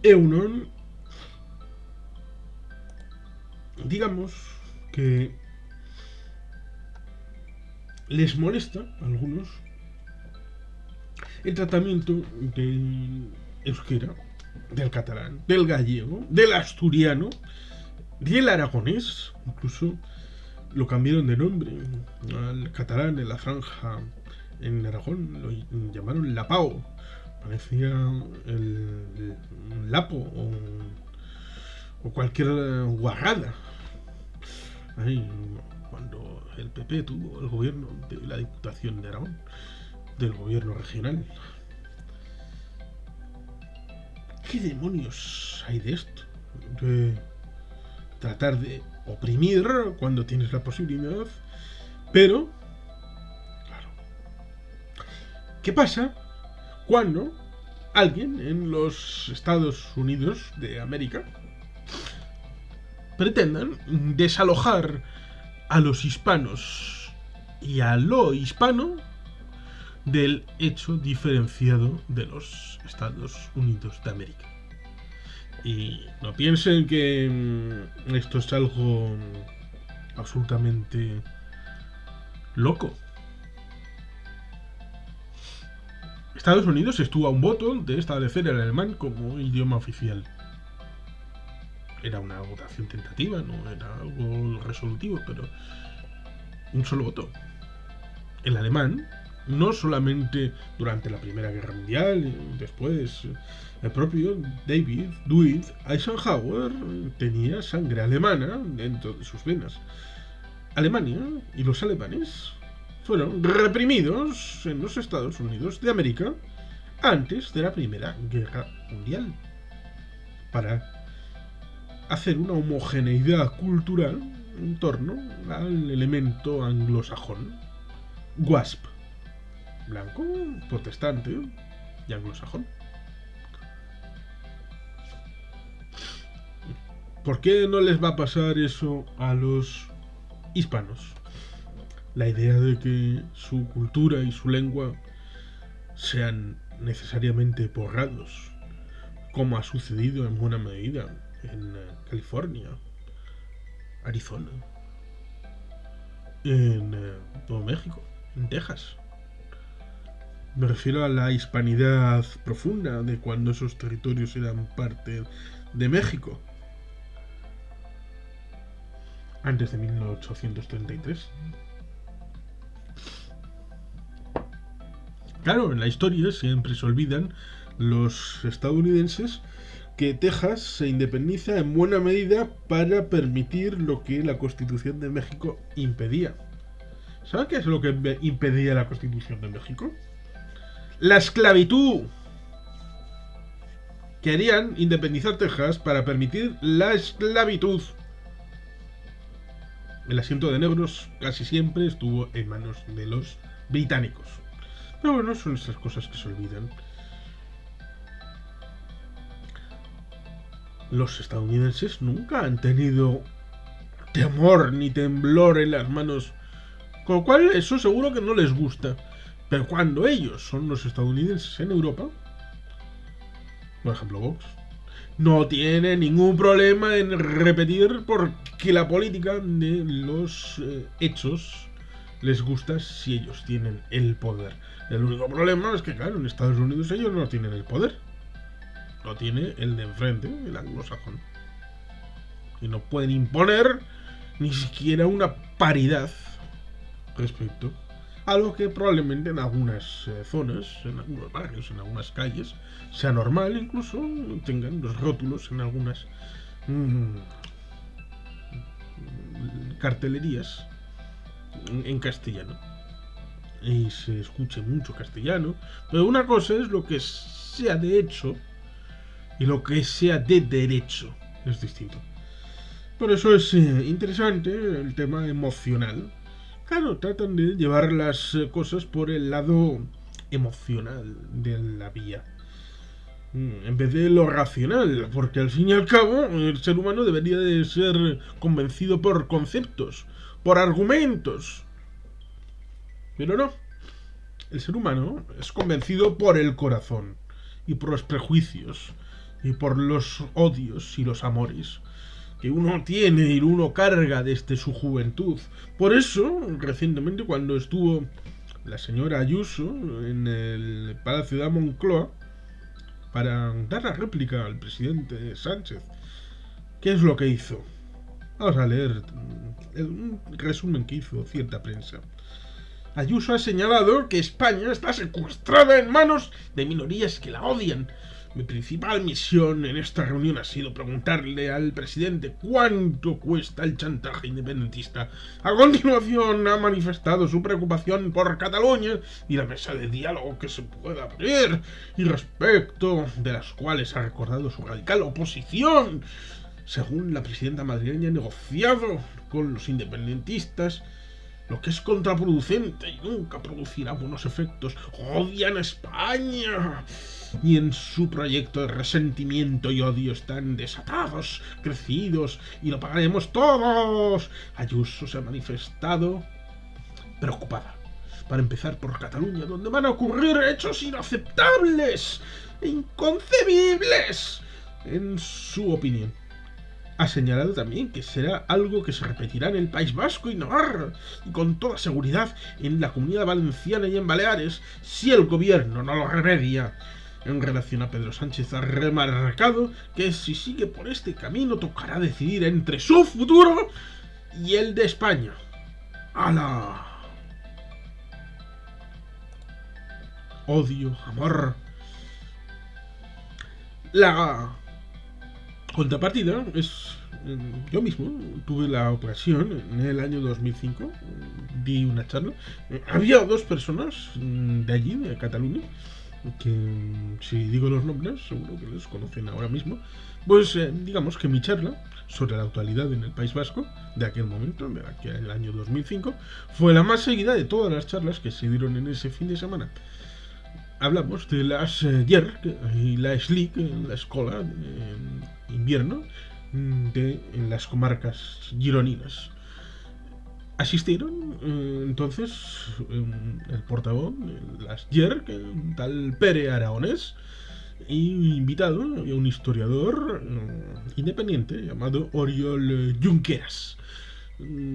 Eunon, digamos que les molesta a algunos el tratamiento del euskera, del catalán, del gallego, del asturiano, del aragonés, incluso lo cambiaron de nombre al catalán en la franja en Aragón, lo llamaron Lapao, parecía el Lapo o cualquier guarrada. Ahí, cuando el PP tuvo el gobierno de la Diputación de Aragón, del gobierno regional. ¿Qué demonios hay de esto? De tratar de oprimir cuando tienes la posibilidad, pero, claro, ¿qué pasa cuando alguien en los Estados Unidos de América pretendan desalojar a los hispanos y a lo hispano del hecho diferenciado de los Estados Unidos de América? Y no piensen que esto es algo absolutamente loco. Estados Unidos estuvo a un voto de establecer el alemán como idioma oficial. Era una votación tentativa, no era algo resolutivo, pero un solo voto. El alemán, no solamente durante la Primera Guerra Mundial, después el propio David Dwight Eisenhower tenía sangre alemana dentro de sus venas. Alemania y los alemanes fueron reprimidos en los Estados Unidos de América antes de la Primera Guerra Mundial para hacer una homogeneidad cultural en torno al elemento anglosajón. WASP, blanco, protestante y anglosajón. ¿Por qué no les va a pasar eso a los hispanos? La idea de que su cultura y su lengua sean necesariamente borrados, como ha sucedido en buena medida en California, Arizona, en Nuevo México, en Texas. Me refiero a la hispanidad profunda de cuando esos territorios eran parte de México, antes de 1833. Claro, en la historia siempre se olvidan los estadounidenses que Texas se independiza en buena medida para permitir lo que la Constitución de México impedía. ¿Saben qué es lo que impedía la Constitución de México? La esclavitud. Querían independizar Texas para permitir la esclavitud. El asiento de negros casi siempre estuvo en manos de los británicos. Pero bueno, son esas cosas que se olvidan. Los estadounidenses nunca han tenido temor ni temblor en las manos, con lo cual eso seguro que no les gusta. Pero cuando ellos son los estadounidenses en Europa, por ejemplo Vox, no tiene ningún problema en repetir porque la política de los hechos les gusta si ellos tienen el poder. El único problema es que, claro, en Estados Unidos ellos no tienen el poder. Lo tiene el de enfrente, el anglosajón. Y no pueden imponer ni siquiera una paridad respecto a lo que probablemente en algunas zonas, en algunos barrios, en algunas calles, sea normal, incluso tengan los rótulos en algunas cartelerías en castellano y se escuche mucho castellano. Pero una cosa es lo que sea de hecho y lo que sea de derecho, es distinto. Por eso es interesante el tema emocional. Claro, tratan de llevar las cosas por el lado emocional de la vía, en vez de lo racional, porque al fin y al cabo el ser humano debería de ser convencido por conceptos, por argumentos. Pero no, el ser humano es convencido por el corazón y por los prejuicios y por los odios y los amores que uno tiene y uno carga desde su juventud. Por eso, recientemente cuando estuvo la señora Ayuso en el Palacio de Moncloa para dar la réplica al presidente Sánchez, ¿qué es lo que hizo? Vamos a leer un resumen que hizo cierta prensa. Ayuso ha señalado que España está secuestrada en manos de minorías que la odian. Mi principal misión en esta reunión ha sido preguntarle al presidente cuánto cuesta el chantaje independentista. A continuación ha manifestado su preocupación por Cataluña y la mesa de diálogo que se pueda abrir, y respecto de las cuales ha recordado su radical oposición. Según la presidenta madrileña, ha negociado con los independentistas, lo que es contraproducente y nunca producirá buenos efectos. Odian a España y en su proyecto de resentimiento y odio están desatados, crecidos, y lo pagaremos todos. Ayuso se ha manifestado preocupada, para empezar por Cataluña, donde van a ocurrir hechos inaceptables e inconcebibles, en su opinión. Ha señalado también que será algo que se repetirá en el País Vasco y Navarra, y con toda seguridad en la Comunidad Valenciana y en Baleares, si el gobierno no lo remedia. En relación a Pedro Sánchez, ha remarcado que si sigue por este camino tocará decidir entre su futuro y el de España. ¡Hala! Odio, amor. La contrapartida es, yo mismo tuve la ocasión en el año 2005, di una charla. Había dos personas de allí, de Cataluña, que si digo los nombres seguro que los conocen ahora mismo. Pues digamos que mi charla sobre la actualidad en el País Vasco de aquel momento, de aquel año 2005, fue la más seguida de todas las charlas que se dieron en ese fin de semana. Hablamos de las YERC y la SLIC, la escuela de invierno en las comarcas gironinas. Asistieron entonces el portavoz de las YERC, tal Pere Aragonés, y invitado a un historiador independiente llamado Oriol Junqueras.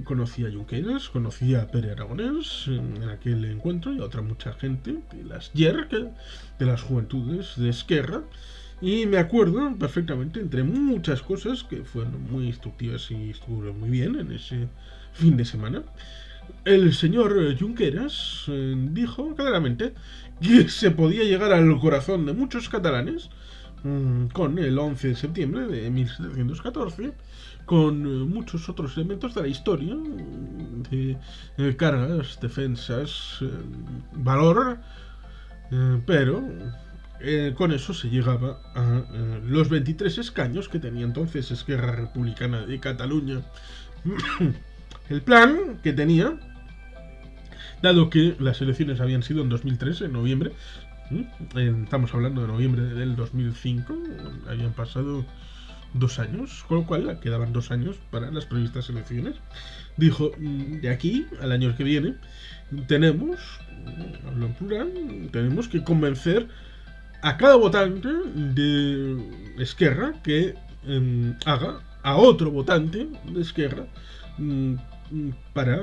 Conocía a Junqueras, conocía a Pere Aragonés en aquel encuentro, y a otra mucha gente de las YERC, de las juventudes de Esquerra, y me acuerdo perfectamente, entre muchas cosas que fueron muy instructivas y estuvieron muy bien en ese fin de semana, el señor Junqueras dijo claramente que se podía llegar al corazón de muchos catalanes con el 11 de septiembre de 1714, con muchos otros elementos de la historia, de cargas, defensas, valor, pero con eso se llegaba a los 23 escaños que tenía entonces Esquerra Republicana de Cataluña. El plan que tenía, dado que las elecciones habían sido en 2003, en noviembre, estamos hablando de noviembre del 2005, habían pasado 2 años, con lo cual quedaban 2 años para las previstas elecciones. Dijo, de aquí al año que viene tenemos, hablo en plural, tenemos que convencer a cada votante de Esquerra que haga a otro votante de Esquerra para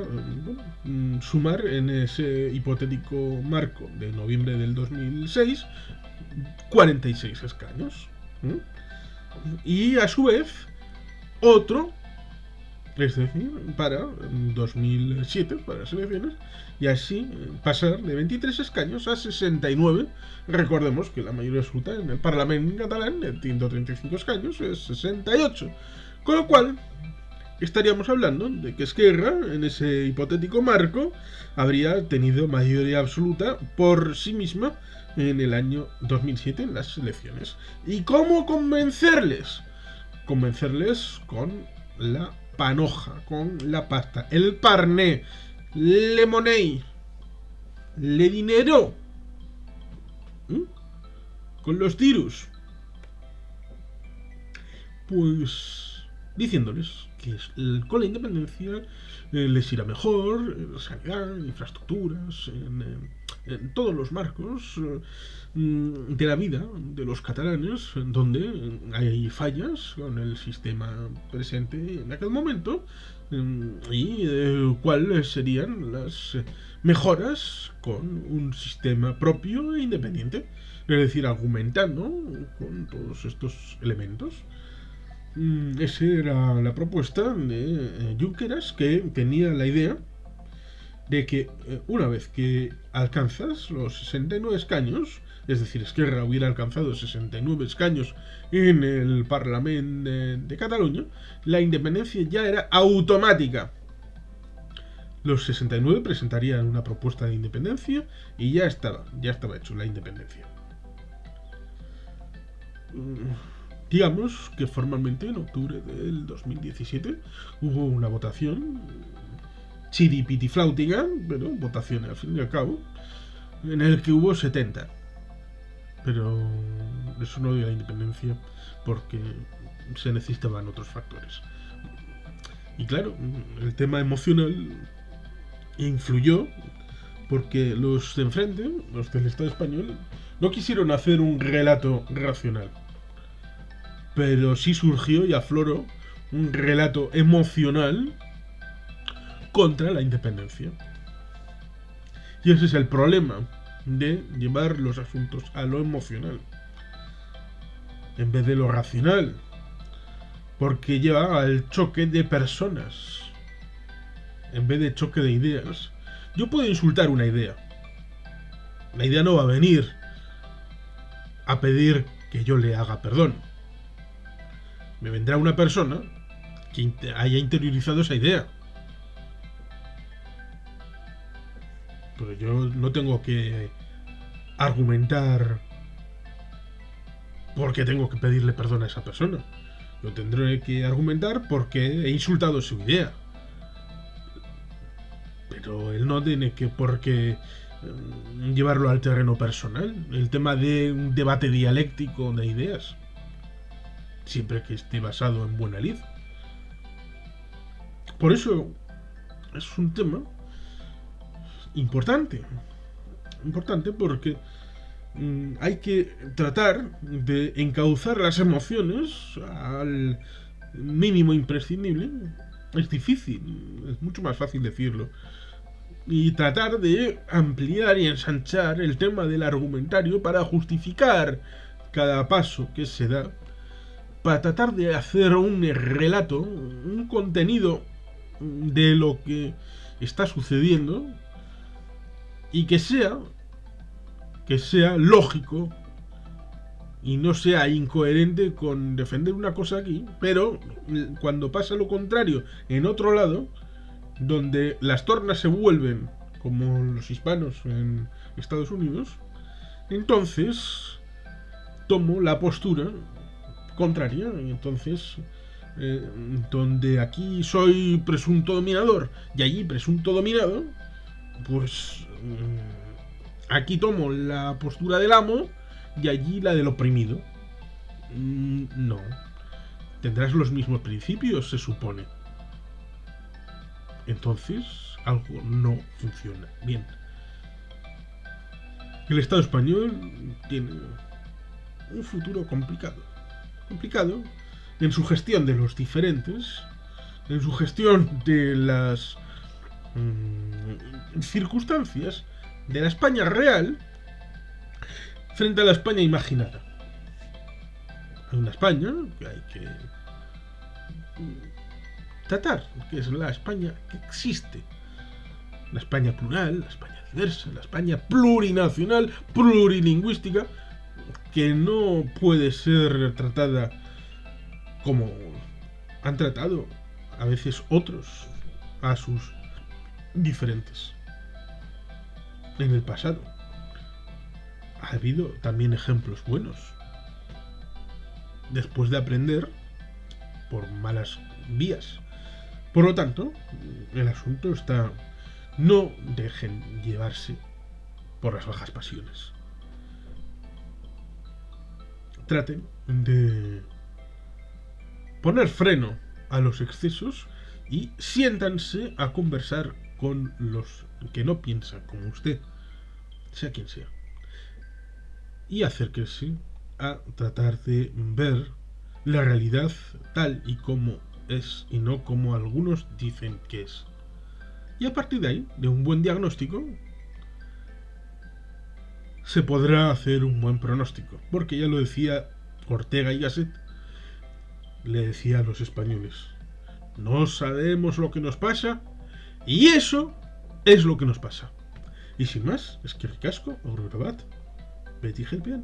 sumar en ese hipotético marco de noviembre del 2006 46 escaños. Y a su vez otro, es decir, para 2007, para las elecciones, y así pasar de 23 escaños a 69. Recordemos que la mayoría absoluta en el Parlamento catalán, de 135 escaños, es 68. Con lo cual estaríamos hablando de que Esquerra, en ese hipotético marco, habría tenido mayoría absoluta por sí misma en el año 2007 en las elecciones. ¿Y cómo convencerles? Convencerles con la panoja, con la pasta, el parné, le money, le dinero, con los tirus. Pues diciéndoles que con la independencia les irá mejor en sanidad, en infraestructuras, en en todos los marcos de la vida de los catalanes, donde hay fallas con el sistema presente en aquel momento, y cuáles serían las mejoras con un sistema propio e independiente. Es decir, argumentando con todos estos elementos. Esa era la propuesta de Junqueras, que tenía la idea de que una vez que alcanzas los 69 escaños, es decir, Esquerra hubiera alcanzado 69 escaños en el Parlamento de Cataluña, la independencia ya era automática. Los 69 presentarían una propuesta de independencia y ya estaba hecho la independencia. Digamos que formalmente en octubre del 2017 hubo una votación chiripitifláutica, pero votación al fin y al cabo, en el que hubo 70. Pero eso no dio la independencia porque se necesitaban otros factores. Y claro, el tema emocional influyó porque los de enfrente, los del Estado español, no quisieron hacer un relato racional, pero sí surgió y afloró un relato emocional contra la independencia. Y ese es el problema de llevar los asuntos a lo emocional en vez de lo racional, porque lleva al choque de personas en vez de choque de ideas. Yo puedo insultar una idea, la idea no va a venir a pedir que yo le haga perdón. Me vendrá una persona que haya interiorizado esa idea, pero yo no tengo que argumentar por qué tengo que pedirle perdón a esa persona. Yo tendré que argumentar porque he insultado su idea, pero él no tiene que por qué llevarlo al terreno personal. El tema de un debate dialéctico de ideas, siempre que esté basado en buena lid. Por eso es un tema importante porque hay que tratar de encauzar las emociones al mínimo imprescindible. Es difícil, es mucho más fácil decirlo. Y tratar de ampliar y ensanchar el tema del argumentario para justificar cada paso que se da, para tratar de hacer un relato, un contenido de lo que está sucediendo y que sea lógico y no sea incoherente con defender una cosa aquí, pero cuando pasa lo contrario en otro lado, donde las tornas se vuelven como los hispanos en Estados Unidos, entonces tomo la postura contraria. Y entonces donde aquí soy presunto dominador y allí presunto dominado, pues aquí tomo la postura del amo y allí la del oprimido. No. Tendrás los mismos principios, se supone. Entonces, algo no funciona bien. El Estado español tiene un futuro complicado. Complicado en su gestión de los diferentes, en su gestión de las circunstancias de la España real frente a la España imaginada. Hay una España que hay que tratar, que es la España que existe. La España plural, la España diversa, la España plurinacional, plurilingüística, que no puede ser tratada como han tratado a veces otros a sus diferentes en el pasado. Ha habido también ejemplos buenos después de aprender por malas vías. Por lo tanto, el asunto está: no dejen llevarse por las bajas pasiones. Traten de poner freno a los excesos y siéntanse a conversar con los que no piensan como usted. sea quien sea, y acercarse a tratar de ver la realidad tal y como es y no como algunos dicen que es. Y a partir de ahí, de un buen diagnóstico, se podrá hacer un buen pronóstico. Porque ya lo decía Ortega y Gasset, le decía a los españoles, no sabemos lo que nos pasa y eso es lo que nos pasa. Y sin más, es que ricasco, aurora bat, Betty Helpian.